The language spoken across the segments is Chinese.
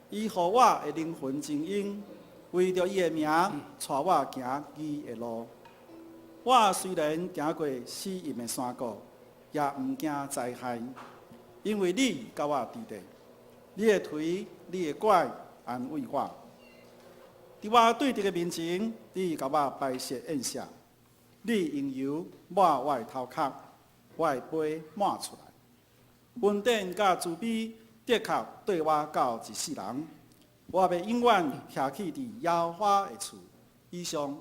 伊互我的灵魂精英，为着伊的名，带我行伊的路。我虽然行过死荫的山谷，也毋惊灾害，因为你甲我伫地，你的腿、你的拐安慰我。伫我对敌的面前，你甲我摆设宴席，你用油抹我的头壳，我的杯满出来。恩典甲慈悲的确对我到一世人，我要永远徛起伫耶和华的厝。以上，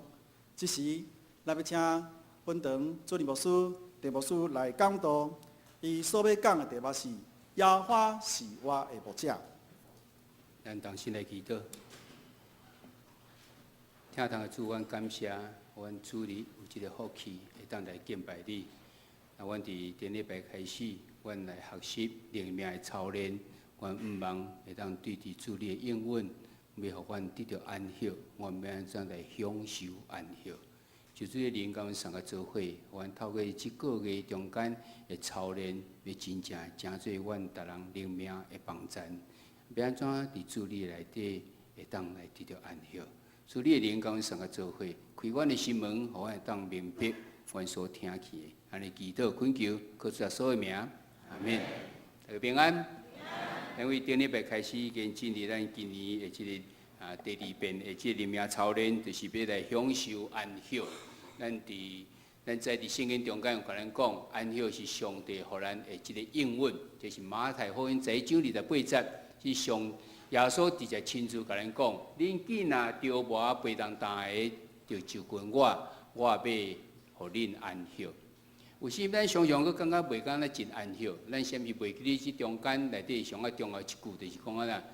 即时咱要请本堂主任牧师、地牧师来讲道。伊所要讲的题目是：耶和华是我的牧者。咱同心来祈祷，听堂的主，阮感谢阮主理有这个福气，会当来敬拜你。那阮伫顶礼拜开始，阮来学习灵命的操练，阮毋望会当对伫主你的应允，要互阮得到安息，阮要安怎来享受安息？就这个灵甲阮送甲做伙，阮透过即个月中间的操练，要真做阮逐人灵命的帮助。要安怎伫主你内底会当来得到安息？主你的灵甲阮送甲做伙，开阮的心门，互阮会当明白阮所听去的。安尼祈祷恳求，靠主耶稣的名，阿免。大家平安。因为顶礼拜开始已经进入咱今年的即个第二遍的即个灵命操练，就是要来享受安息。咱在圣经中间有甲咱讲，安息是上帝互咱的即个应允，这是马太福音第1章28节，是上耶稣直接亲自甲咱讲：恁既若着磨背当的，就就近我，我要互恁安息。有时咱常常佫感觉袂敢咱真安息，咱甚至袂记哩即中间内底上重要一句，就是讲啊，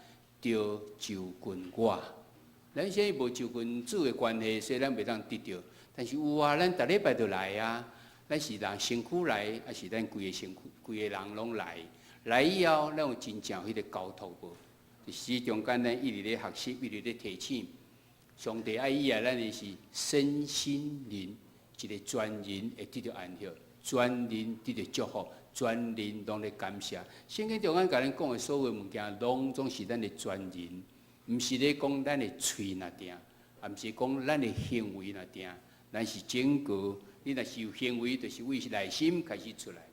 着就近我。咱现在无就近主的关系，所以咱袂当得到。但是有啊，咱逐礼拜就来啊，咱是人身躯来，还是咱规个身躯、规个人拢来？来以后，咱有真正迄个交托无？就是中间咱一直咧学习，一直咧提醒，上帝爱以啊，咱的是身心灵一个全人会得到安息。全人得到祝福，全人拢咧感谢。圣经中间甲咱讲的所有物件，拢总是咱的全人，毋是咧讲咱的喙若定，也毋是讲咱的行为若定。咱是整个，你若是有行为，就是为内心开始出来。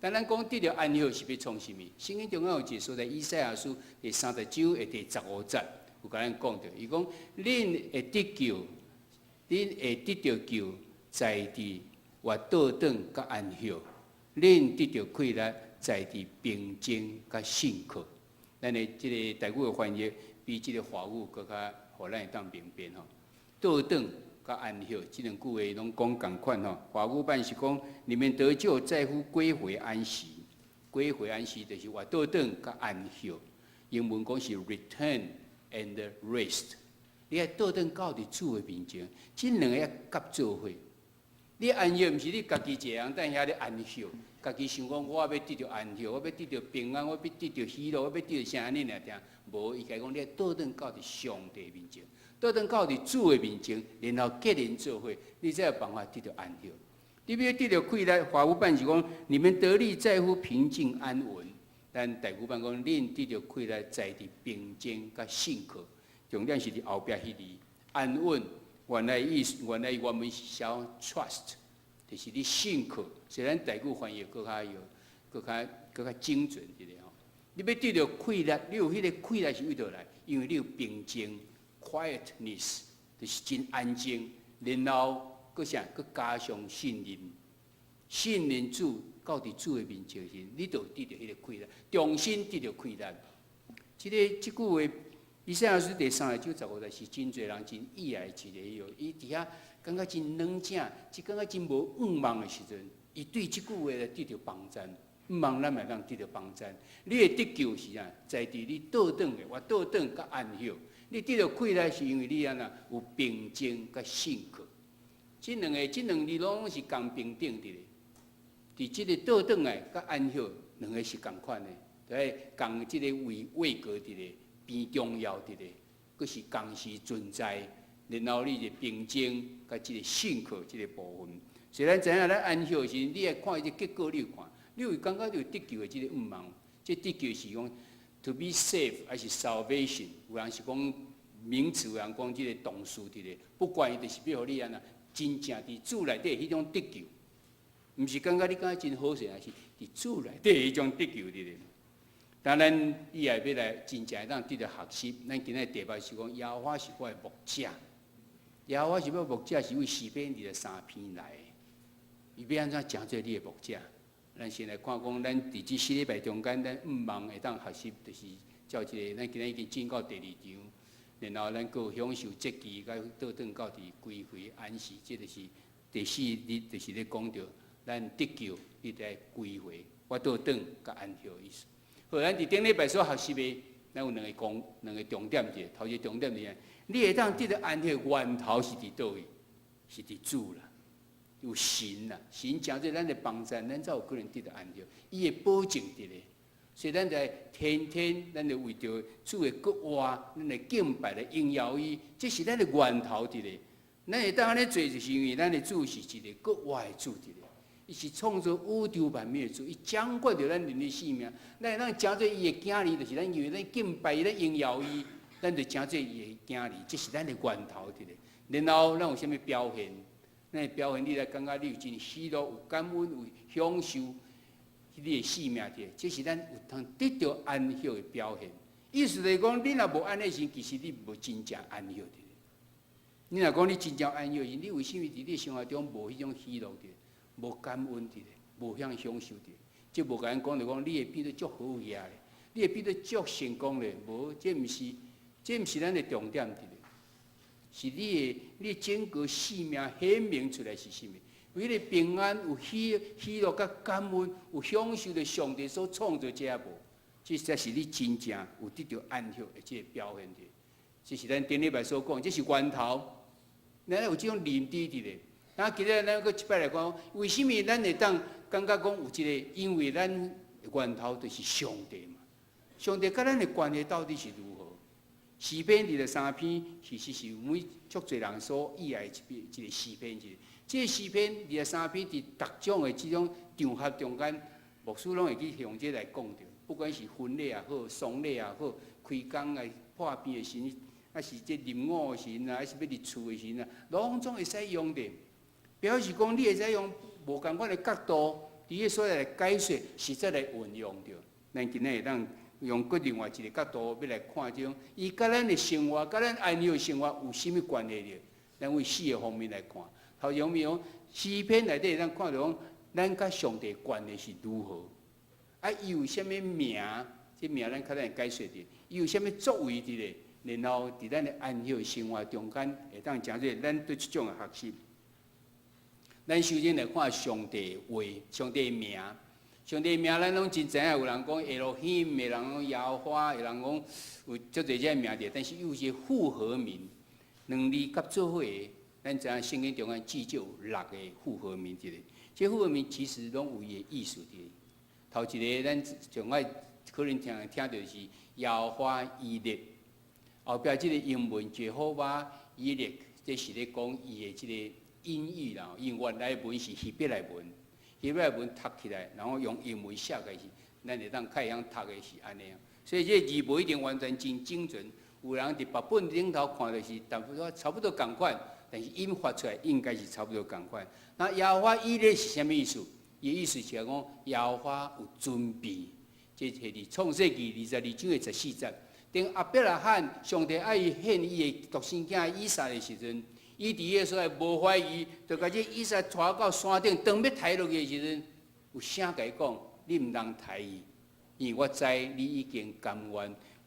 但咱讲得到安息是要创啥物？圣经中间有一个所在，以赛亚书第30章的第15节，有甲咱讲到，伊讲恁会得救，恁会得到救，在伫活倒转甲安息，恁得到快乐，在伫平静甲信靠。咱的即个台语的翻译比即个华语更较互咱会当明白吼。倒转甲安息，即两句话拢讲共款吼。华语版是讲，你们得救在乎归回安息，归回安息就是活倒转甲安息。英文讲是 return and rest。你爱倒转到伫主的面前，即两个合做伙。你安息，毋是你家己一个人在遐咧安息，家己想讲我要得到安息，我要得到平安，我要得到喜乐，我要得到啥安尼尔听？无，伊家讲你倒转到伫上帝面前，倒转到伫主的面前，然后结连做伙，你才有办法得到安息。你要得到快乐，华语版是讲你们得力在乎平静安稳，但台语版讲恁得到快乐在伫平静甲信靠，重点是伫后壁迄字安稳。原来原文是写 trust， 就是你信靠。虽然台语翻译更较精准一点吼。你要得到快乐，你有迄个快乐是为倒来，因为你有平静 quietness， 就是真安静。然后搁啥？搁加上信任，信任主到伫主的面前时，你就得到迄个快乐，重新得到快乐。即句话。以赛亚书第30章15节是真侪人真意爱一个哟，伊伫遐感觉真软正，感觉真无愿望的时阵，伊对即句话得到帮助。毋望咱嘛当得到帮助。你的得救是啊，在伫你倒转的，我倒转甲安息。你得到快乐是因为你安那有平静甲信靠。即两字拢是共平等的。伫即个倒转的甲安息，两个是共款的，对，共即个位格伫咧。边重要的咧，佫是同时存在，然后你就平静，甲即个信靠即个部分。虽然知影咱安息时，你会看伊个结果，你有看，你会感觉到得救的即个愿望。即得救是讲， to be saved 还是 salvation， 有人是讲名词，有人讲即个动词伫咧，不管伊就是要互你安那真正伫主内底迄种得救，毋是感觉你感觉真好势，还是伫主内底迄种得救伫咧。当然，以后要来真正当得到学习，咱今日题目是讲耶和华是我的牧者，耶和华是我的牧者，是为诗篇23篇来的。伊要安怎诚做你的牧者？咱先来看讲，咱伫即4礼拜中间，咱5望会当学习，就是照一个，咱今日已经进到第2场。然后咱阁享受节期，甲倒转到伫归回安息，这就是第4日，就是咧讲到咱得救，你得归回，我倒转甲安息意思。好，咱伫顶礼拜所学习的，咱有两个重点者。头一个重点是，你会当得到安息源头是伫倒位？是伫主啦，有神啦，神诚做咱的帮助，咱才有可能得到安息。伊会保证伫咧。所以咱在天天，咱就为着主的国话，咱的敬拜来应邀伊，这是咱的源头伫咧。咱会当安尼做，就是因为咱的主是一个国话的主伫咧。伊是创造宇宙万物的主，伊掌管着咱人的性命。咱会当诚做伊的囝儿，就是咱因为咱敬拜伊，咱应邀伊，咱就诚做伊的囝儿，这是咱的源头伫咧。然后咱有啥物表现？咱的表现，你来感觉你有真喜乐、有感恩、有享受。你的性命伫，这是咱有通得到安息的表现。意思就是讲，你若无安息时，其实你无真正安息伫。你若讲你真正安息时，你为什么伫你生活中无迄种喜乐伫，无感恩伫，无享受伫？即无甲咱讲着讲，你会变得足好嘢咧，你会变得足成功咧。无，这毋是咱的重点伫咧，是你的整个性命显明出来是啥物？有迄个平安，有喜乐、甲感恩，有享受着上帝所创造这无，这才是你真正有得到安息的这个表现的。这是咱顶礼拜所讲，这是源头。咱有这种认知伫咧。那今日咱搁一摆来讲，为什么咱会当感觉讲有一个？因为咱源头就是上帝嘛。上帝甲咱的关系到底是如何？诗篇23篇其实是每足侪人所喜爱一个诗篇一个。这个诗篇23篇伫逐种的这种场合中间，牧师拢会去用这来讲着。不管是婚礼也好，丧礼也好，开工啊破病的时，还是这入伍的时啊，还是要入厝的时啊，拢总会使用的。表示讲你会使用无共款的角度，伫迄所在来解说，实在来运用着。咱今日会当用搁另外一个角度要来看这种，伊甲咱的生活、甲咱安息的生活有啥物关系呢？咱为4个方面来看。头前面讲诗篇内底，咱看到讲，咱甲上帝关系是如何？啊，伊有啥物名？这名咱较难解说的。伊有啥物作为伫咧？然后伫咱的安息的生活中间，会当诚侪咱对即种的学习。咱首先来看上帝的话，上帝的名。上帝的名，咱拢真知影，有人讲 Elohim， 有人讲耶和华，有人讲有足侪只名字，但是有一个复合名，两字合做伙的。咱知影圣经中间至少有6个复合名伫咧，这复合名其实拢有伊的意思伫咧。头一个咱上爱可能听到是耶和华以勒，后壁即个英文耶和华以勒，这是咧讲伊的即个音译啦。因原来文是希伯来文，希伯来文读起来，然后用英文写开是，咱会当较会晓读的是安尼啊。所以这字无一定完全真精准，有人伫别本顶头看就是差不多共款。但是音发出来应该是差不多共款。那耶和华以勒是啥物意思？伊意思是讲耶和华有准备。这是伫创世纪22章的14节。等亚伯拉罕上帝爱伊献伊的独生囝以撒的时阵，伊伫迄所在无怀疑，就甲这以撒带到山顶，当要抬落去的时阵，有声甲伊讲：你毋通抬伊，因为我知你已经甘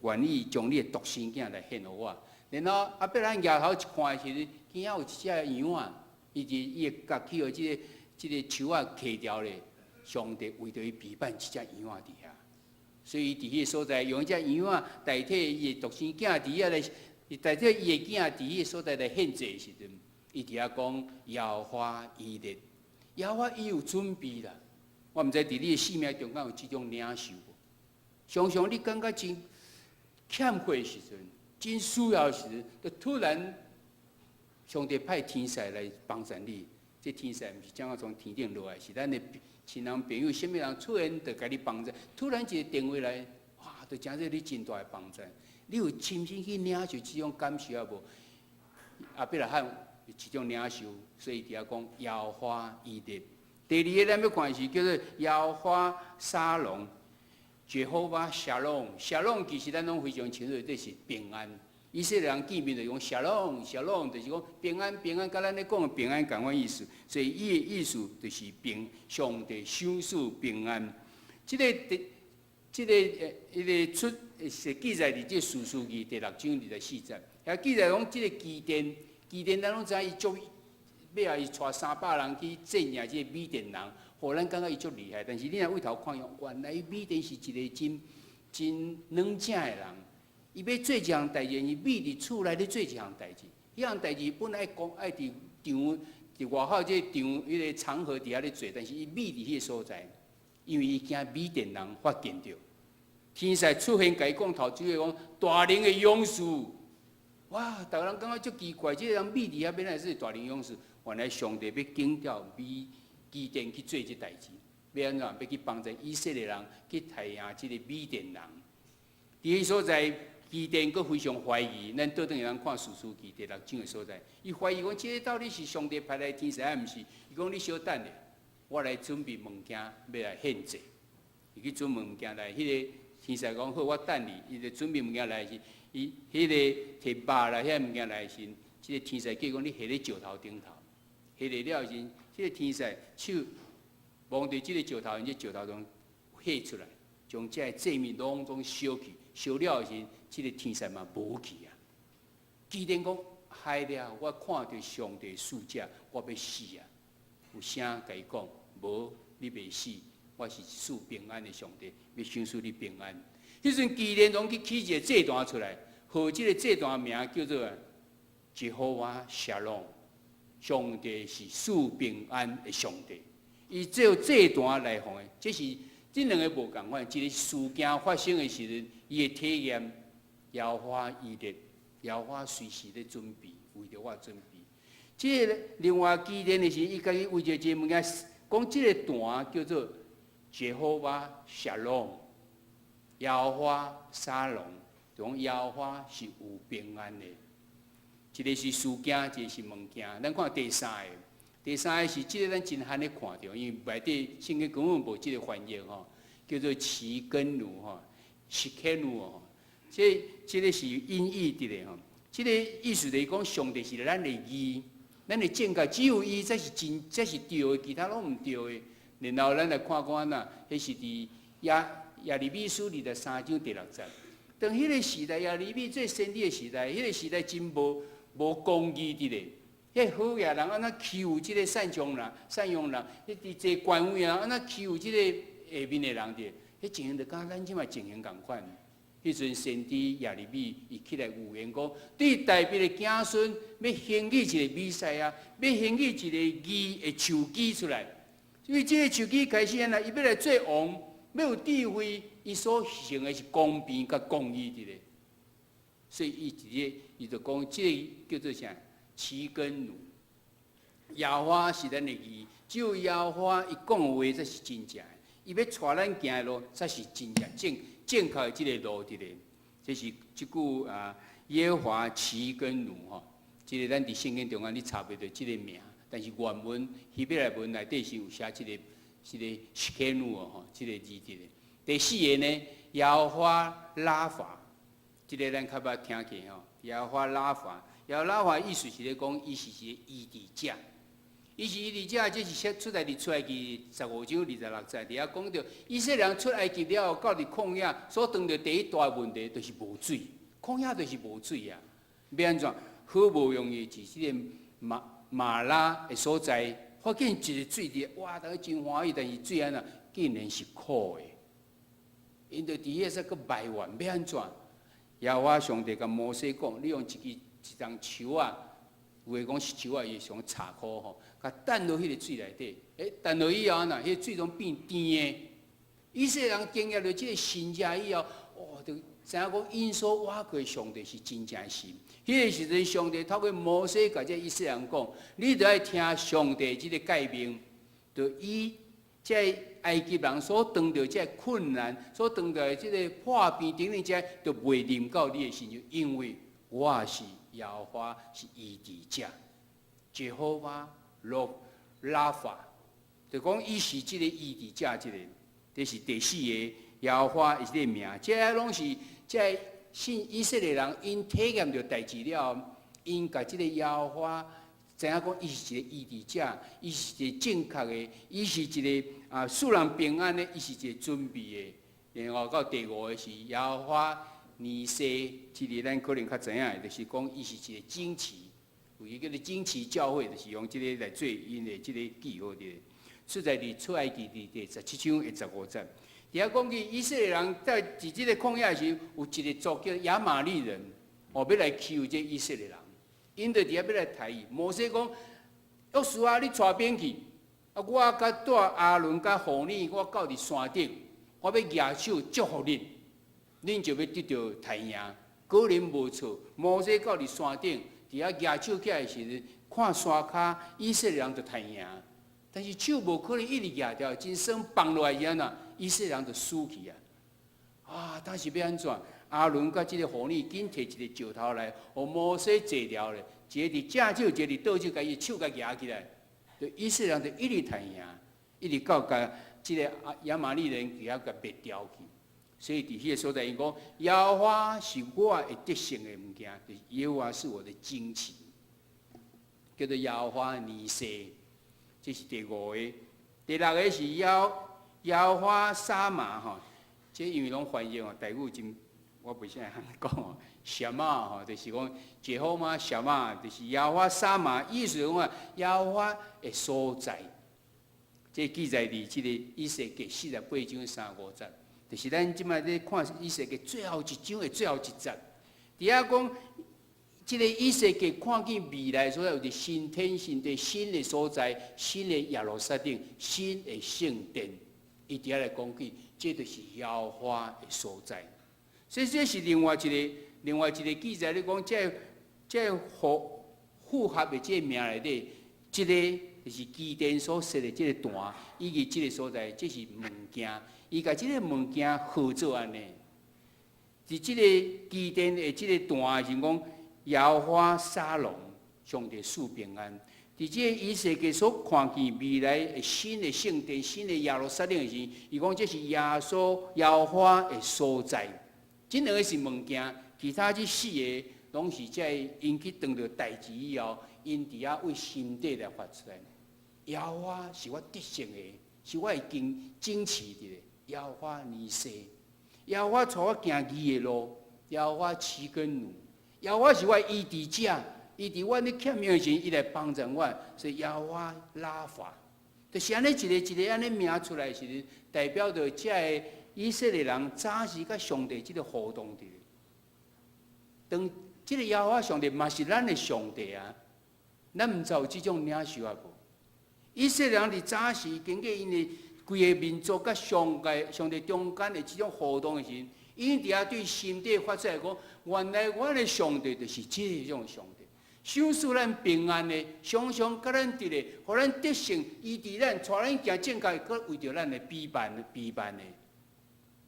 愿意将你的独生囝来献互我。然后亚伯拉罕抬头一看的时阵，见有一只羊仔，伊会甲去互即个树仔揢掉咧。上帝为着伊陪伴一只羊仔伫遐，所以伊伫迄个所在用一只羊仔代替伊的独生囝伫遐来，代替伊的囝伫迄个所在来献祭的时阵，伊伫遐讲耶和华以勒，耶和华伊有准备啦。我毋知伫你的生命中间有即种领受无？常常你感觉真欠缺的时阵，真需要的时阵，就突然上帝派天使来帮助你。这天使毋是怎啊从天顶落来，是咱的亲人朋友，什么人出现就甲你帮助。突然一个电话来，哇，就真是你真大的帮助。你有亲身去领受这种感受啊无？阿伯拉罕有一种领受，所以伫遐讲耶和华伊列。第二个咱要看是叫做耶和华沙龙。Jehovah Shalom 其实咱拢非常清楚，这是平安。以色列人见面就用 Shalom，就是讲平安，甲咱咧讲的平安同款意思。所以伊的意思就是上帝赏赐平安。伊个是记载伫这士师记第6章24节，遐记载讲这个基甸咱拢知伊足尾啊，伊带300人去镇压这个米甸人。互咱感觉伊足厉害，但是你若回头看用，原来米甸是一个真软正的人。伊要做一项代志，伊秘伫厝内咧做一项代志。迄项代志本来讲爱伫场伫外口这场迄个场合底下咧做，但是伊秘伫迄个所在，因为伊惊米甸人发现着。天使出现，甲伊讲头主要讲大能的勇士。哇！逐个人感觉足奇怪，这个人秘伫遐，本来是大能勇士，原来上帝要警告基甸去做这代志，要安怎？要去帮助以色列人去杀赢这个米甸人。伫迄所在，基甸佫非常怀疑。咱倒转去咱看士师记第6章的所在，伊怀疑讲，这个到底是上帝派来的天使，还毋是？伊讲你小等咧，我来准备物件要来献祭。伊去准备物件来，迄个天使讲好，我等你。伊就准备物件来是，伊迄个摕肉来，遐物件来是，即个天使叫讲你下咧石头顶头，下咧了是。这个天使手望着这个石头，因这石头中下出来，将这祭物拢总烧去，烧了时，这个天使嘛无去啊。基甸讲害了，我看到上帝使者，我要死啊！有声甲伊讲，无你袂死，我是赐平安的上帝，要赏赐你平安。迄阵基甸总去起一个祭坛出来，号这个祭坛名叫做Jehovah Shalom。上帝是赐平安的上帝，伊只有祭坛来奉的，这是这两个无共款。一个事件发生的时阵，伊的体验，耶和华伊列，耶和华随时在准备，为着我准备。这个另外基甸的是，伊家己为着这物件，讲这个坛叫做Jehovah Shalom， 耶和华沙龙，就讲耶和华是有平安的。一个是事件，一个是物件。咱看第三个是即个咱真罕咧看到，因为内底圣经根本无即个翻译吼，叫做奇根奴吼，奇根奴吼。即个是音译的咧吼。即个意思就是讲，上帝是咱的义，咱的正解只有伊才是真，才是对的，其他拢毋对的。然后咱来看看呐，迄是伫耶利米书23章第6节。当迄个时代，耶利米最先帝的时代，迄个时代真无公义的咧，迄好野人安怎欺负即个善良人，迄伫坐官位啊，安怎欺负即个下面的人的，迄情形就甲咱即卖情形共款。迄阵先知耶利米伊起来预言讲，对大卫的子孙要兴起一个弥赛亚，要兴起一个义的树基出来。因为即个树基开始安那，伊要来做王，要有智慧，伊所行的是公平甲公义的咧。所以伊就讲，这个叫做啥？奇根奴。耶和华是咱的义，只有耶和华伊讲的话才是真正的。伊要带咱行的路才是真正正确的这个路的咧。这是即句啊，耶和华奇根奴吼。这个咱伫圣经中间你查袂到这个名，但是原文希伯来文内底是有写这个奇根奴吼，这个字的咧。第四个呢，耶和华拉法。这个咱较捌听起吼，耶和华拉法，耶和华拉法意思是咧讲，伊是一个医治者，伊是医治者，这是出来伫出埃及15章26节，伫遐讲到以色列人出埃及了后，到伫旷野所遇到第一大问题，就是无水，旷野就是无水啊，要安怎？好无容易，是这个马拉的所在，发现一个水伫，哇，大家真欢喜，但是水安那竟然是苦的，因着伫遐说佫埋怨，要安怎？耶和华上帝甲摩西讲：“你用一张树啊，有诶讲是树啊，伊上柴苦吼，甲弹落迄个水内底。弹落以后呐，迄个水中变甜诶。以色列人经验到即个神迹以后，哦，就知影讲因所挖过上帝是真正神。迄个时阵，上帝透过摩西甲这以色列人讲：你着爱听上帝即个诫命，着以即埃及人所遇到这困难，所遇到这个破病等等这，都袂临到你的身上，因为我是耶和华，是医治者。耶和华拉法，就讲伊是这个医治者，这是第四个耶和华伊这个名。这拢是这信以色列人因体验到代志了，因甲这个耶和华知影讲，伊是一个医治者，伊是一个正确的，伊是一个使人平安的，伊是一个准备的。然后到第五个是耶和华尼西，这个咱可能较知影的，就是讲伊是一个旌旗。有一个叫做旌旗教会，就是用这个来做因的这个记号的。出在伫出埃及第17章的15节。伫遐讲起以色列人在这个旷野时，有一个族叫亚玛利人，要来欺这以色列人，因着伫遐要来杀伊。摩西讲：约书亚，你带兵去，我甲带阿伦甲互你，我到伫山顶，我要举手祝福恁，恁就要得到太阳。果然无错，摩西到伫山顶。伫遐举手起来时，看山骹以色列人就太赢，但是手无可能一直举掉，真算放落来以后以色列人就输去啊！但是要安怎？阿伦甲即个妇女紧摕一个石头来，互摩西坐牢咧，一个伫正手，一个伫倒手，甲伊手甲举起来，就以色列人就一直太赢，一直到甲即个亚玛利人伫遐甲灭掉去。所以伫迄个所在，伊讲耶和华是我会得胜的物件，就是耶和华是我的旌旗，叫做耶和华尼西，这是第五个。第六个是耶和华沙玛吼，这因为拢翻译台语真，我袂晓讲哦。什么吼，就是讲耶和华什么，就是耶和华沙玛，意思讲耶和华的所在。这记载伫即个以西结48章35节。就是咱即摆咧看以西结最后一章的最后一节，伫遐讲，即个以西结看见未来所有的新天新地、新的所在、新的耶路撒冷、新的圣殿，伊伫遐来讲起，这就是耶和华的所在。所以这是另外一个记载咧讲，这复合的这名内底，这个就是基甸所设的这个坛，以及这个所在，这是物件。伊甲即个物件合作安尼，伫即个基甸的即个段是讲耶和华沙龙，上帝赐平安。伫即个以西结所看见未来的新的圣殿、新的耶路撒冷时，伊讲这是耶和华的所在。即两个是物件，其他即四个拢是在因去当着代志以后，因伫遐为心底来发出来。耶和华是我得胜的，是我的旌旗的。耶和华尼西，耶和华带我行义的路，耶和华赐根怒，耶和华是我医治者，伊伫我咧欠命时，伊来帮助我，所以耶和华拉法，就是安尼一个安尼名出来时，代表着这个以色列人早时甲上帝即个互动的。当即个耶和华上帝嘛是咱的上帝啊，咱毋知有即种领受啊无？以色列人伫早时经过因的规个民族甲上帝中间的这种互动的时，因伫遐对心底发出来讲，原来我的上帝就是这种上帝，赏赐咱平安的，常常甲咱伫咧，互咱得胜，医治咱，带咱行正确，搁为着咱的避难的。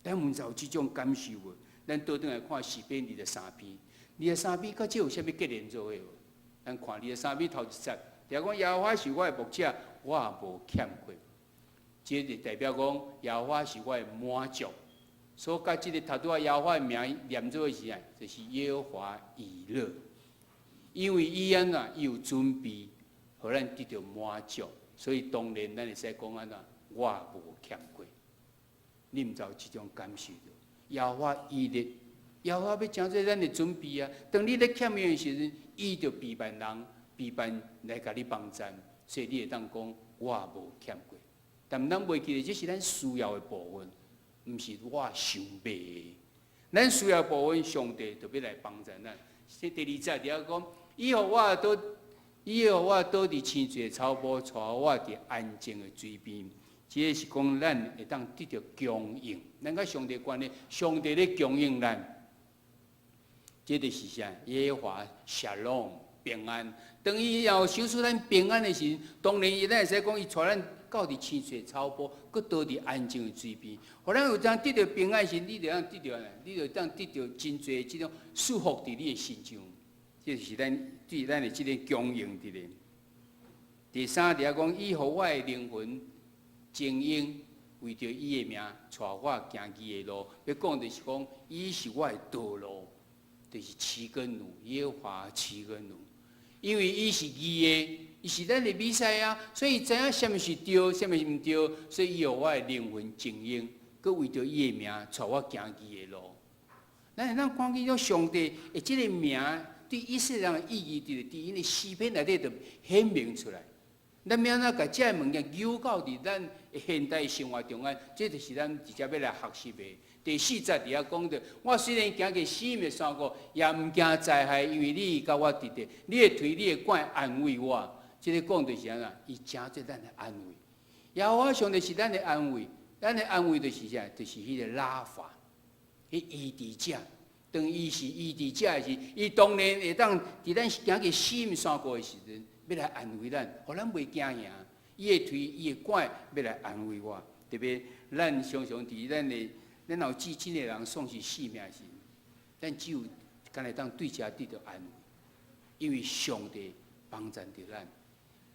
咱毋知有这种感受无？咱倒转来看诗篇23篇，23篇甲这有啥物结连做伙无？咱看23篇头一节，就讲耶和华是我的牧者，我也无欠缺。这就代表讲，耶和华是我的满足，所以甲这个头拄仔耶和华的名念做是啊，就是耶和华以勒，因为伊安怎，伊有准备，互咱得到满足，所以当然咱会使讲安怎，我无欠缺。你毋知有这种感受着？耶和华以勒，耶和华要诚做咱的准备啊。当你咧欠命的时阵，伊就避难来甲你帮助，所以你会当讲，我无欠缺。但咱袂记得，这是咱需要的部分，毋是我想买的。咱需要的部分，上帝就要来帮助咱。第二节底下讲，以后我倒伫青水的草坡，带我伫安静的水边。这是讲咱会当得到供应，咱甲上帝关系，上帝咧供应咱。这就是啥？耶和华沙龙平安。当伊要守出咱平安的时候，当然伊咱会使讲，伊带咱到伫青翠草坡，搁倒伫安静的水边，互咱有当得到平安时，你就当得到，你就当得到真侪即种束缚伫你的心上。这就是咱对咱的即个供应伫咧。第三，伫遐讲，伊互我的灵魂精英，为着伊的名，带我行伊的路。要讲就是讲，伊是我的道路，就是七根路，耶和华七根路。因为伊是伊的，伊是咱的弥赛亚，所以知影什么是对，什么是毋对，所以伊互我的灵魂精英，佮为着伊的名，带我行伊的路。咱看见种上帝的即个名，对以色列人的意义，伫因的诗篇内底就显明出来。咱要哪甲这物件扭到伫咱现代生活中间，这就是咱直接要来学习的。第四节伫遐讲到，我虽然行过死荫的山谷，也毋惊灾害，因为你甲我伫地，你的腿、你的管安慰我。这个讲就是安怎，伊真做咱的安慰。耶和华上帝是咱的安慰，咱的安慰就是啥？就是迄个拉法，迄医治者。当伊是医治者的时，伊当然会当伫咱行过死荫山谷的时阵。要来安慰咱，互咱袂惊赢。伊的腿、伊的管要来安慰我。特别咱常常伫咱有至亲的人丧失性命时，咱只有敢会当对遮得到安慰，因为上帝帮助着咱，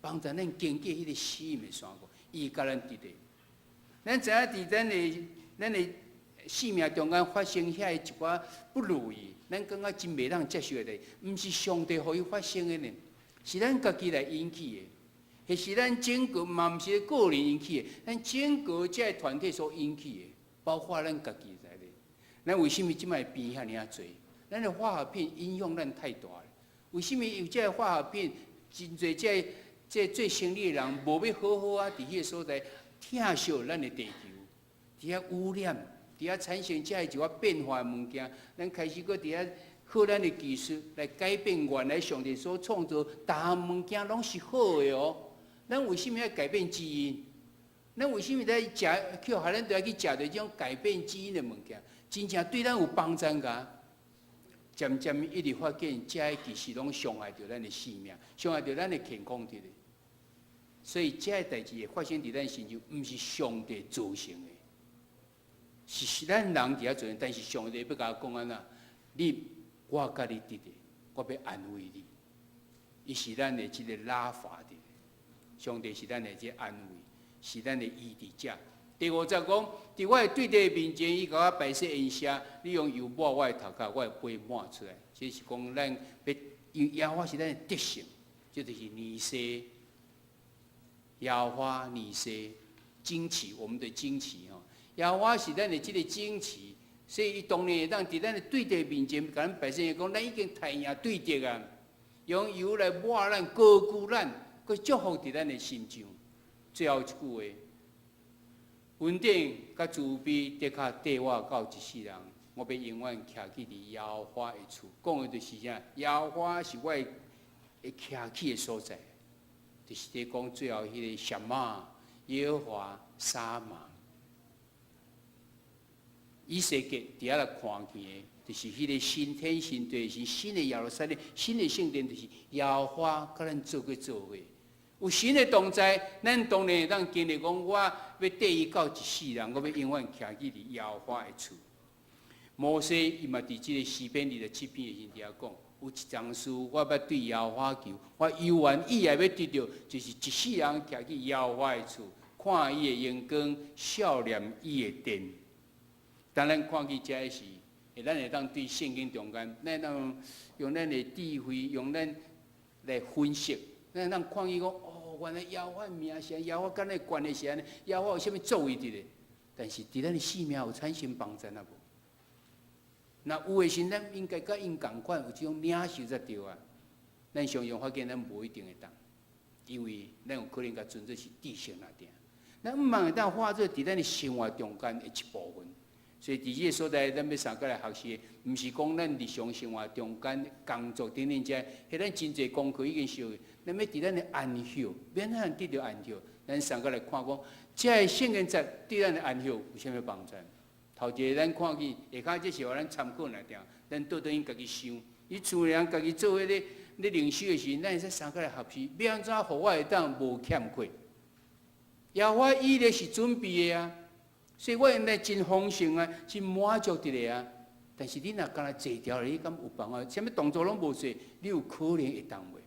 帮助咱经过迄个死荫的山谷，伊甲咱伫地。咱知影伫咱的性命中间发生遐一寡不如意，咱感觉真袂当接受的，毋是上帝互伊发生的呢。是咱家己来引起的，还是咱整个嘛？毋是个人引起的，咱整个这个团体所引起的，包括咱家己在内。咱为什么即摆病遐尔啊多？咱的化学品影响咱太大了。为什么有这个化学品真侪这做生理的人无要好好啊？伫迄个所在疼惜咱的地球，伫遐污染，伫遐产生这一寡变化的物件，咱开始搁伫遐。靠咱的技术来改变原来上帝所创造，逐项物件拢是好的哦。咱为什么要改变基因？咱为什么在食，去互咱都要去食着这种改变基因的物件？真正对咱有帮助噶。渐渐一直发现，这其实拢伤害着咱的性命，伤害着咱的健康的。所以这代志会发生伫咱身上，毋是上帝造成的，是咱人伫遐做，但是上帝要甲我讲安怎？你。我甲你伫地，我要安慰你。伊是咱的即个拉法的，上帝是咱的即个安慰，是咱的医治者。第五节讲，伫我的对地面前，伊甲我摆设筵席，你用油抹我的头壳，我的杯抹出来。这是讲咱要，耶和华是咱的德性，这就是尼西，耶和华尼西，旌旗，我们的旌旗吼。耶和华是咱的即个旌旗。所以，伊当然会当伫咱的对敌面前，甲咱百姓讲，咱已经太赢对敌啊！用油来抹咱、高举咱，佮祝福伫咱的心上。最后一句话：恩典甲慈悲的确缀我到一世人，我要永远徛起伫耶和华的厝。讲的就是啥？耶和华是我会徛起的所在，就是在讲最后迄个什么耶和华沙玛。以色列伫遐来看见的，就是迄个新天新地，是新的耶路撒冷，新的圣殿，就是耶和华甲咱做过做伙。有神的同在，咱当然会当经历讲，我要缀伊到一世人，我要永远徛起伫耶和华的厝。摩西伊嘛伫即个诗篇27篇的时阵讲，有一桩事我要对耶和华求，我犹原意也要得到，就是一世人徛起耶和华的厝，看伊的阳光，笑念伊的殿。当咱看见这时，咱会当对圣经中间，咱当用咱的智慧，用咱来分析，咱当看见讲，哦，原来耶和华名是安，耶和华跟咱关系是安尼，耶和华有啥物作为伫咧？但是伫咱的性命有产生帮助啊无？那有诶时，咱应该甲因共款，有这种领受才对啊。咱常常发现咱无一定会当，因为咱有可能甲纯粹是知识那点，咱毋茫会当化作伫咱的生活中间的一部分。所以伫这个所在，咱要三个来学习，毋是讲咱日常生活中间工作等等遮，迄咱真侪功课已经学，咱要伫咱的安息，免咱得到安息。咱三个来看讲，这个圣经节对咱的安息有啥物帮助？头一个咱看见，下骹这是互咱参考来定，咱倒转因家己想，伊厝人家己做迄个咧灵修的时候，咱会使三个来合适，要安怎互我会当无欠缺？也我伊咧是准备的啊，所以我现在真丰盛啊，真满足的咧啊。但是你若干那坐条咧，你敢有办法？啥物动作拢无做，你有可能会当袂？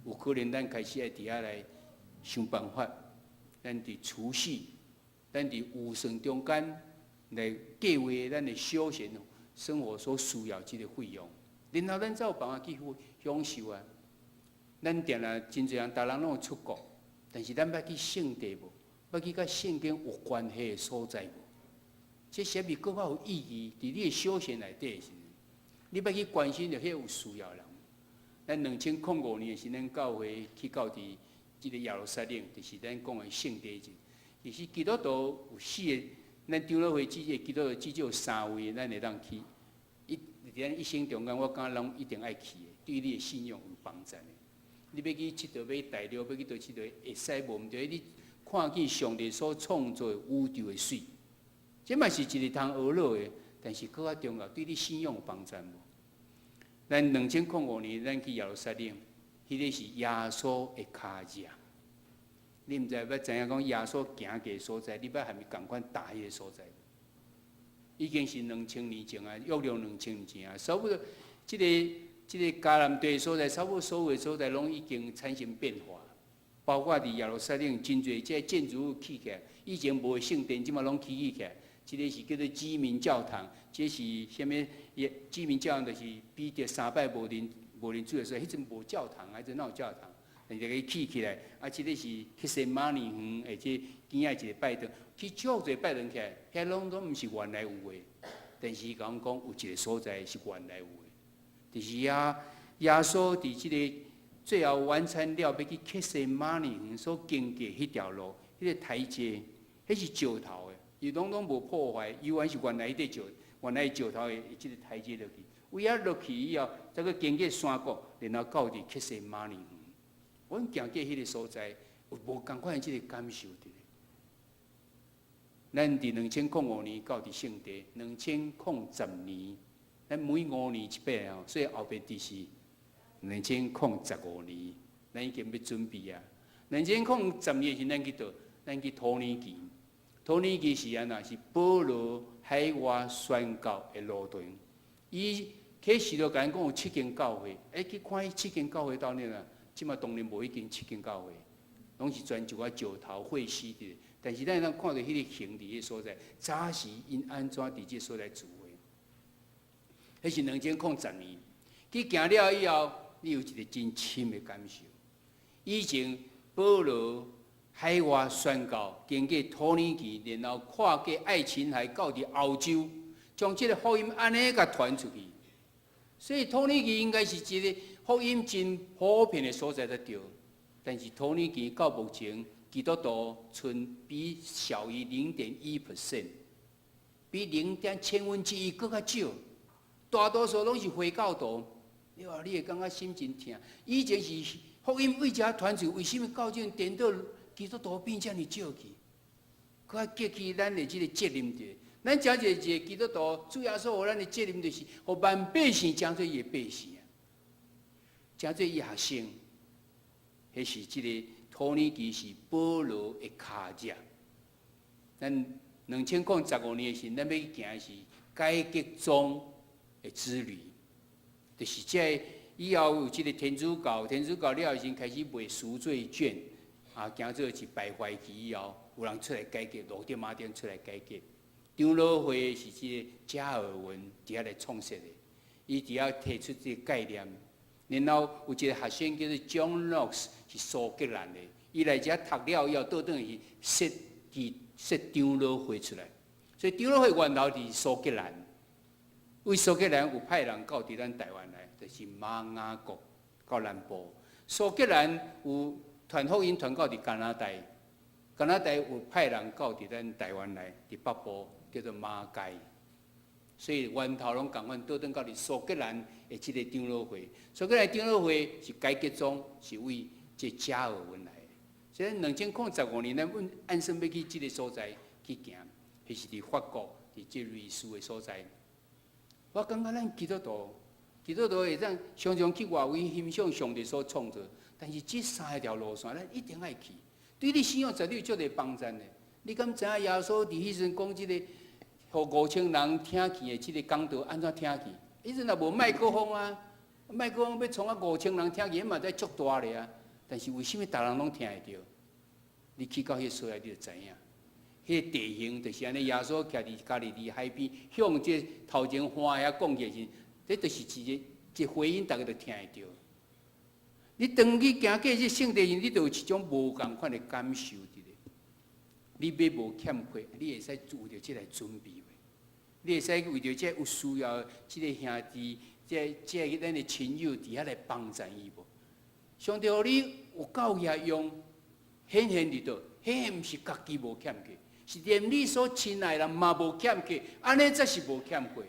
有可能咱开始爱伫遐来想办法，咱伫储蓄，咱伫有算中间来计划咱的休闲生活所需要即个费用，然后咱才有办法去享受啊。咱定啊，真侪人，逐人拢有出国，但是咱要去圣地无？要去甲圣经有关系的所在无？这啥物更较有意义？伫你的休闲内底时，你要去关心着迄有需要的人。咱2005年的时，咱教会去到伫即个耶路撒冷，就是咱讲的圣地节。其实基督徒有4个，咱长老会基督徒至少有3位，咱会当去。伫咱一生中间，我感觉拢一定爱去的，对你的信仰有帮助的。你要去佚佗，要去大陆，要去倒佚佗，会使无？毋对，你看见上帝所创造的宇宙的水。这嘛是一个通学落的，但是更较重要，对你信仰有帮助无？咱2005年，咱去耶路撒冷，迄个是耶稣的脚迹。你毋知要知影讲耶稣行过的所在，你捌还没共款搭迄个所在？已经是2000年前啊，约略2000年前啊，差不多即个迦南地所在，差不多所有的所在拢已经产生变化，包括伫耶路撒冷真侪即建筑物起起来，以前无圣殿，即马拢起起来。即个是叫做基民教堂，这是啥物？基民教堂就是彼得3摆无啉水的时候，迄阵无教堂，迄阵哪有教堂？但是佮起起来，啊，即个是克西马尼园，而且边仔一个拜堂，去足侪拜堂起来，遐拢毋是原来有的。但是讲有一个所在是原来有的，就是耶稣伫即个最后晚餐了，要去克西马尼园所经过迄条路，迄个台阶，迄是石头的。伊拢无破坏，伊原是原来迄块原来石头的即个台阶落去，为遐落去以后，再去经过山谷，然后到伫克西马尼园。阮行过迄个所在，有无共款的即个感受伫？咱伫2005年到伫圣地，2010年，咱每5年一摆哦，所以后壁就是2015年，咱已经要准备啊。2010年时，咱去倒？咱去土耳其。土耳其是安那？是保罗海外宣教的路段。伊启示录甲咱讲有7间教会，去看伊7间教会到呢啦。即马当然无已经7间教会，拢是专就石头会师的。但是咱看到迄个形伫迄所在，早时因安怎伫即所在聚会？迄是2010年。去行了以后，你有一个真深的感受。以前保罗海外宣教，经过土耳其，然后跨过爱琴海到伫欧洲，将这个福音安尼甲传出去。所以土耳其应该是一个福音真普遍的所在才对。但是土耳其到目前，基督徒剩比小于0.1%，比0.1/1000更较少。大多数拢是回教徒。你话你会感觉心真痛。以前是福音为遮传出，为什么到这颠倒？基督徒变遮尔少去，佮要激起咱的即个责任者。咱真一个基督徒，主要说互咱的责任就是，互万百姓讲做伊的百姓，讲做伊学生。迄是即个土耳其是保罗的脚迹。咱2015年的时，咱要去行的是改革宗的之旅，就是这以后有即个天主教了后，先开始卖赎罪券。行做是败坏期以后，有人出来改革，罗德马丁出来改革。长老会是即个加尔文伫遐来创设的，伊伫遐提出即个概念。然后有一个学生叫做 John Knox， 是苏格兰的，伊来遮读了以后，倒转去设长老会出来。所以长老会源头伫苏格兰，为苏格兰有派人到伫咱台湾来，就是马雅国到南部。苏格兰有传福音传到伫加拿大，加拿大有派人到伫咱台湾来，伫北部叫做马街，所以源头拢共款，倒转到伫苏格兰的即个长老会。苏格兰长老会是改革宗，是为这加尔文来的。所以2015年，咱按算要去即个所在去行，迄是伫法国，伫即瑞士的所在。我感觉咱基督徒基督徒会当常常去外围欣赏上帝所创造，但是这三条路线，咱一定爱去。对你信仰绝对有足个帮助的。你敢知影耶稣伫迄阵讲即个，互5000人听去的即个讲道安怎听去？迄阵也无麦克风啊，麦克风要创啊5000人听去，迄嘛在足大咧啊。但是为什么逐人拢听会着？你去到迄所在，你就知影。迄个地形就是安尼，耶稣徛伫家己伫海边，向这头前花遐讲起时，这就是一回音，大家都听会着。你当去行过这圣地时，你就有一种无共款的感受伫咧。你要无欠缺，你会使为着这来准备袂？你会使为着这有需要，这个兄弟，这咱的亲友伫遐来帮助伊无？上帝互你有教业用，显现伫倒，显现毋是家己无欠缺。是连你所亲爱的人嘛无欠缺，安尼才是无欠缺，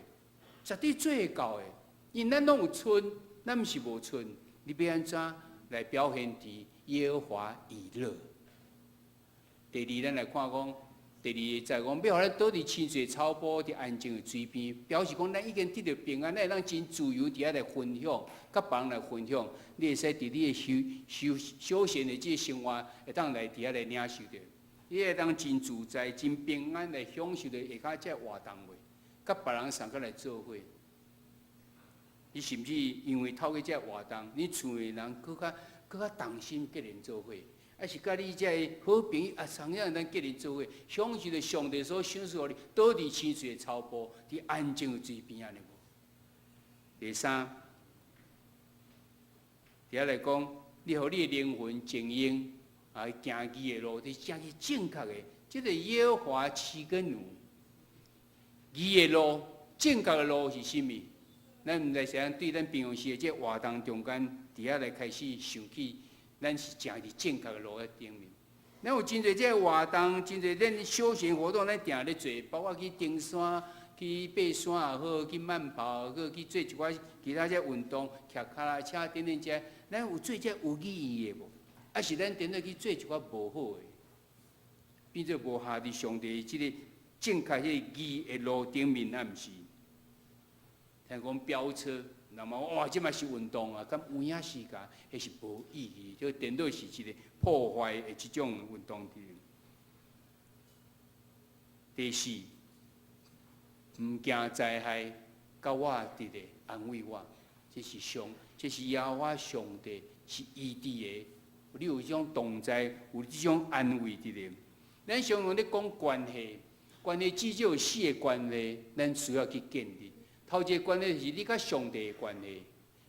绝对做会到的。因咱拢有村，咱毋是无村。你要安怎来表现伫耶和华以乐？第二，咱来看讲，第二在讲，要互咱倒伫清水草坡伫安静的水边，表示讲咱已经得到平安，咱会当真自由伫遐来分享，甲别人来分享。你会使伫你的休闲的这个生活，会当来伫遐来领受着。你会当真自在、真平安来享受着下骹这活动袂，甲别人上课来做伙。你甚至因为透过这活动，你厝的人更较动心结连做伙，还是甲你这好朋友啊，常常咱结连做伙，享受着上帝所赏赐予你倒伫清水的草坡，伫安静的水边安尼无。第三，伫遐来讲，你互你的灵魂静音。啊，行义的路，就是行去正确的，即个耶和华赐跟奴。义的路，正确的路是甚物？咱毋知谁对咱平常时的这活动中间，伫遐来开始想起，咱是行伫正确的路喺顶面。咱有真侪这活动，真侪咱休闲活动，咱定咧做，包括去登山、去爬山也好，去慢跑，去做一寡其他这运动，骑脚踏车等等这，咱有做这有意义的无？啊，是咱点咧去做一寡无好诶，变做无下伫上帝即个正确迄个义的路顶面，啊，毋是。听讲飙车，那么哇，即嘛是运动啊，敢有影时间，迄是无意义，就颠倒是一个破坏的即种运动的。第四，毋惊灾害，甲我伫咧安慰我，这是耶和华上帝是伊治的。你有这种同在，有这种安慰伫咧。咱常常咧讲关系，关系至少有4个关系，咱需要去建立。头一个关系是你甲上帝的关系，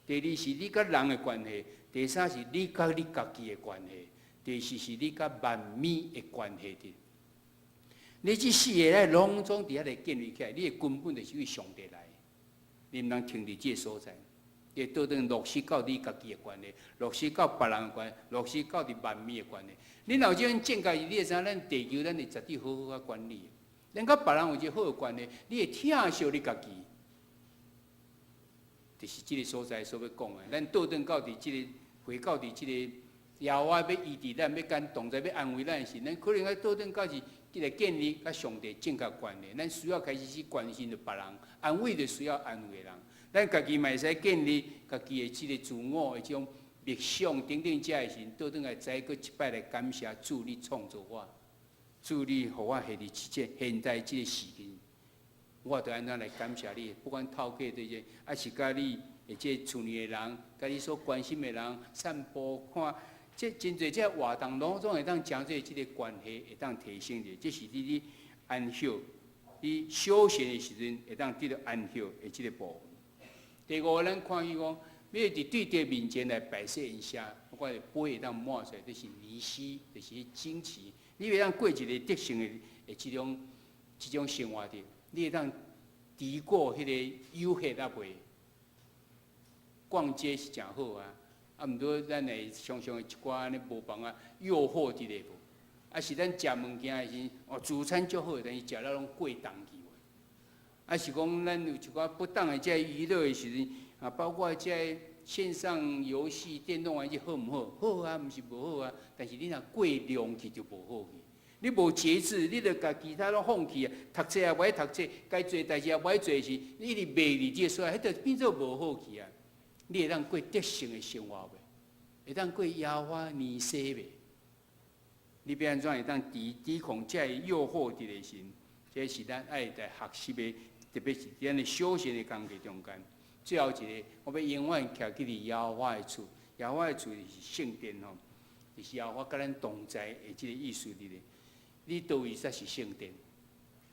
第二是你甲人的关系，第三是你甲你家己的关系，第四是你甲万米的关系的。你这4个咧，拢总伫遐来建立起来，你的根本就是为上帝来，你毋通停伫这个所在。会倒转落实到你家己的关系，落实到别人的关系，落实到伫万米的关系。你若有这种正确，你会知影咱地球，咱会绝对好好啊管理。咱甲别人有一个好的关系，你会疼惜你家己。就是这个所在所要讲的，咱倒转到伫这个，回到伫这个耶和华要医治咱，要干同在要安慰咱时，咱可能要倒转到是这个建立甲上帝正确关系。咱需要开始去关心着别人，安慰着需要安慰的人。咱家己嘛会使建立家己的即个自我的这种默想等等遮的时，倒转来再搁一摆来感谢主，你创造我，主你互我现在即个时间，我着安怎来感谢你？不管透过这些，还是甲你或者厝里的人，甲你所关心的人，散步看，这真侪这活动，拢总会当将这即个关系会当提升着，这是你安息、你休闲的时阵会当得到安息的即个部分。第五，咱看伊讲，要伫对敌面前来摆设一下，不管是杯会当抹出来，就是尼斯，就是旌旗。你会当过一个得胜的即种生活的，你会当抵过迄个诱惑啊袂？逛街是真好啊，啊毋过咱会常常一寡安尼无妨啊诱惑伫咧无？啊是咱食物件的时，自餐足好，但是食了拢过重去。啊是讲，咱有一寡不当的这娱乐的时阵，啊，包括这线上游戏、电动玩具好唔好？好啊，毋是无好啊。但是你若过量去就无好去。你无节制，你著甲其他拢放弃啊，读册也袂读册，该做代志也袂做时，你一直迷伫这所在，迄著变做无好去啊。你会当过得胜的生活袂？会当过耶和华尼西袂？你要安怎会当抵抗这诱惑伫个心？这是咱爱在学习的，特别是咱的修行的工作中间。最后一个，我要永远徛伫耶和华的厝，耶和华的厝是圣殿吼，就是耶和华甲咱同在的即个意思伫咧。你倒位才是圣殿？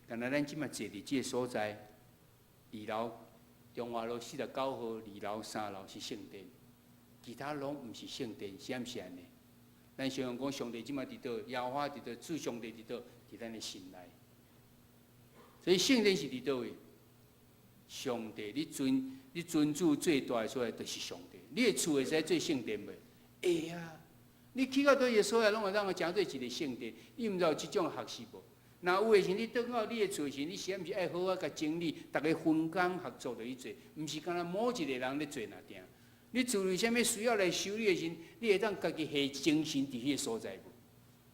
但是咱即马坐伫即个所在，2楼中华路49号2楼、3楼是圣殿，其他拢毋是圣殿，是毋是安尼？咱常常讲上帝即马伫倒，耶和华伫倒，主上帝伫倒，伫咱的心内。所以圣殿是伫倒位？上帝，你尊主最大的所在就是上帝。你的厝会使做圣殿袂？会啊！你去到倒一个所在，拢会当诚做一个圣殿。你毋知有即种学习无？若有诶时，你倒到你的厝时，你是毋是爱好甲整理？逐个分工合作落去做，毋是干那某一个人咧做若定。你厝里啥物需要来修理的时，你会当家己下精神伫迄个所在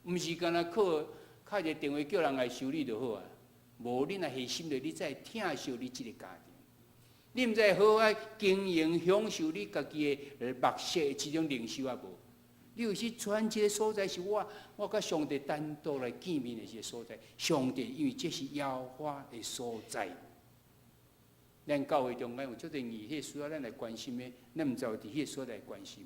无？毋是干那敲一个电话叫人来修理就好啊。无你若下心着，你才会疼惜你即个家庭。你毋知好好经营、享受你家己的目色的即种灵修啊无？你有时转即个所在是我甲上帝单独来见面的一个所在。上帝因为这是耶和华的所在。咱教会中间有足多义，迄需要咱来关心的，咱毋知有伫迄个所在关心。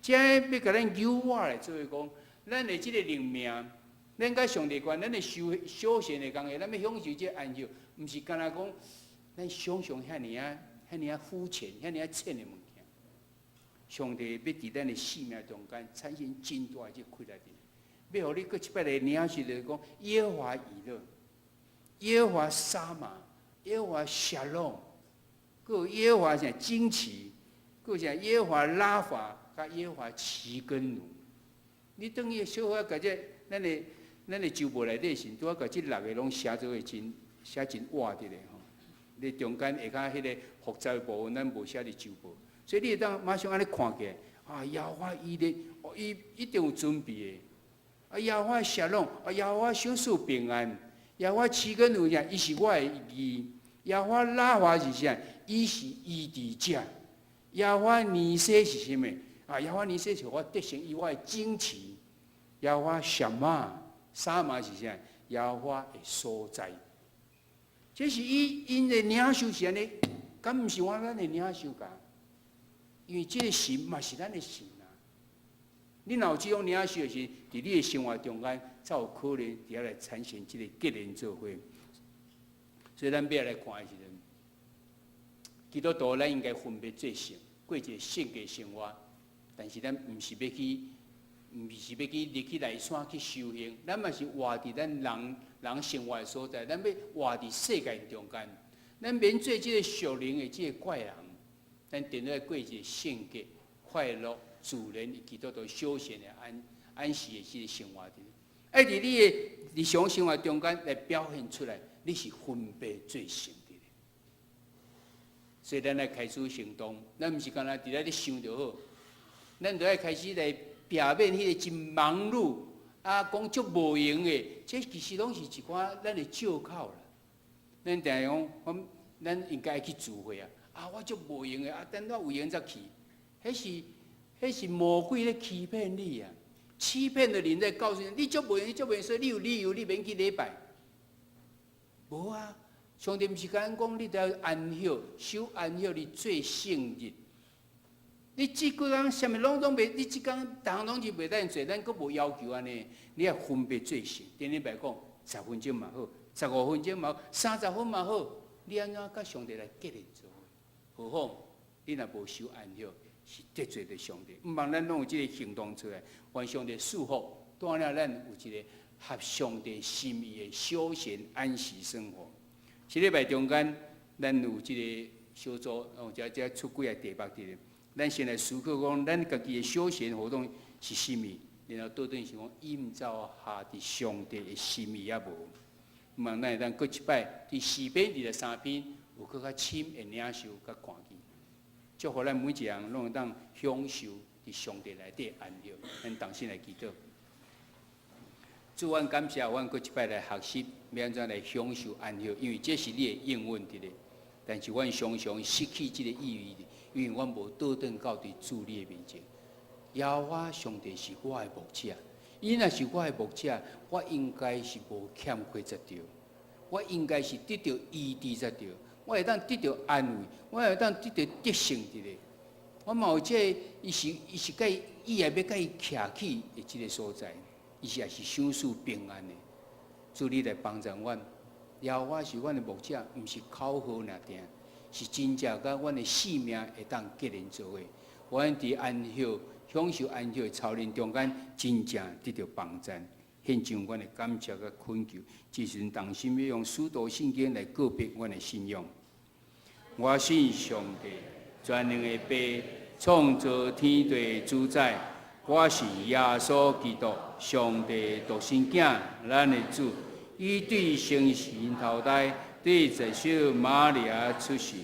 即要甲咱诱惑来做讲，咱的即个灵命。咱甲上帝关，咱的修行的工课，咱要享受这安息，毋是干那讲，咱想象遐尼啊肤浅、遐尼啊浅的物件。上帝要伫咱的生命中间产生真大的快乐的，要互你搁一摆来领受就是讲，耶和华以勒、耶和华沙玛、耶和华夏隆，搁有耶和华啥惊奇，搁有啥耶和华拉法，甲耶和华奇根奴。你等于小可甲这咱的周报内底是拄啊，甲即6个拢写做真活的咧吼。你中间下骹迄个复杂的部分，咱无写伫周报，所以你会当马上安尼看起来，啊，耶和华伊咧，哦，伊一定有准备的。啊，耶和华谢拢，啊，耶和华小事平安，耶和华赐根有啥？伊是我的义。耶和华拉法是啥？伊是医治者。耶和华尼西是啥物？啊，耶和华尼西是我得胜以外的旌旗。耶和华什么？沙玛是啥？耶和华的所在，这是因的领受是安尼，敢毋是咱的领受噶？因为这个神嘛是咱的神啊。你若有这种领受的时，伫你的生活中间，才有可能伫遐来产生这个结连做伙。所以咱要来看的时阵，基督徒咱应该分别做圣，过一个圣洁生活，但是咱毋是要去入去内山去修行，咱嘛是活伫咱人生活的所在，咱要活伫世界中间，咱免做即个属灵的即个怪人，咱定要过一个圣洁、快乐、自然以及基督修行的安息的即个生活。爱伫你的日常生活中间来表现出来，你是分别做圣的。所以咱来开始行动，咱毋是干那伫咧想就好，咱就要开始来。避免迄个真忙碌啊，讲足无用的，这其实拢是一寡咱的借口啦。咱定讲，咱应该去聚会啊！啊，我足无用的啊，等到有闲才去。迄是魔鬼咧欺骗你啊！欺骗的人在告诉你足无用，你足无用，所以你有理由，你免去礼拜。无啊，上帝毋是甲咱讲，你得要安息，守安息日最圣日。你即几工啥物拢袂，你即工逐项拢是袂当做，咱阁无要求安尼，你也分别做事。顶礼拜讲10分钟嘛好，15分钟嘛好，30分嘛好，你安怎甲上帝来结连做伙？何况你若无守安息，是得罪着上帝。毋茫咱拢有即个行动出来，愿上帝祝福，带领咱有一个合上帝心意的休闲安息生活。即礼拜中间，咱有即个小组，遮出几个题目伫咧。咱先来思考讲，咱家己的休闲活动是甚物？然后倒转是讲，依照下伫上帝的心意也无。毋茫咱会当过一摆，伫4篇23篇，有搁较深的领受甲看见。祝福咱每一个人拢会当享受伫上帝内底安息。咱同心来祈祷。主，阮感谢阮过一摆来学习，要安怎来享受安息，因为这是你的应允伫咧。但是阮常常失去这个意义。因为我无倒转到伫主你的面前。耶和华上帝是我的牧者，伊若是我的牧者，我应该是无欠缺才对，我应该是得到医治才对，我会当得到安慰，我会当得到得胜伫咧。我嘛有这伊是甲伊后要甲伊徛起的即个所在，伊也是享受平安的。主你来帮助阮，耶和华是阮的牧者，毋是口号尔定，是真正甲阮的性命会当结连做伙。阮伫安息享受安息的操练中间，真正得到帮助，献上阮的感谢甲恳求。即时当心要用许多圣经来告别阮的信仰。我信上帝，全能的爸，创造天地主宰。我是耶稣基督，上帝独生囝，咱的主。伊对圣神头胎，对在小玛利亚出世，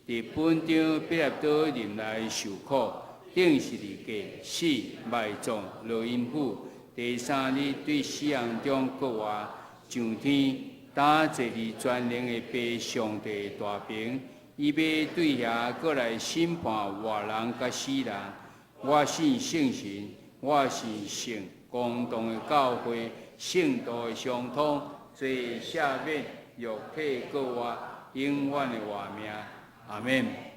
伫本场彼勒岛林内受苦。定是离家死埋葬落阴府，第三日对死人中国活上天，打坐伫全能的爸上帝大屏，伊要对遐过来审判活人甲死人。我信圣神，我信圣公堂的教会，圣道的相通，罪赦免，肉体过活，永远的活命。阿免。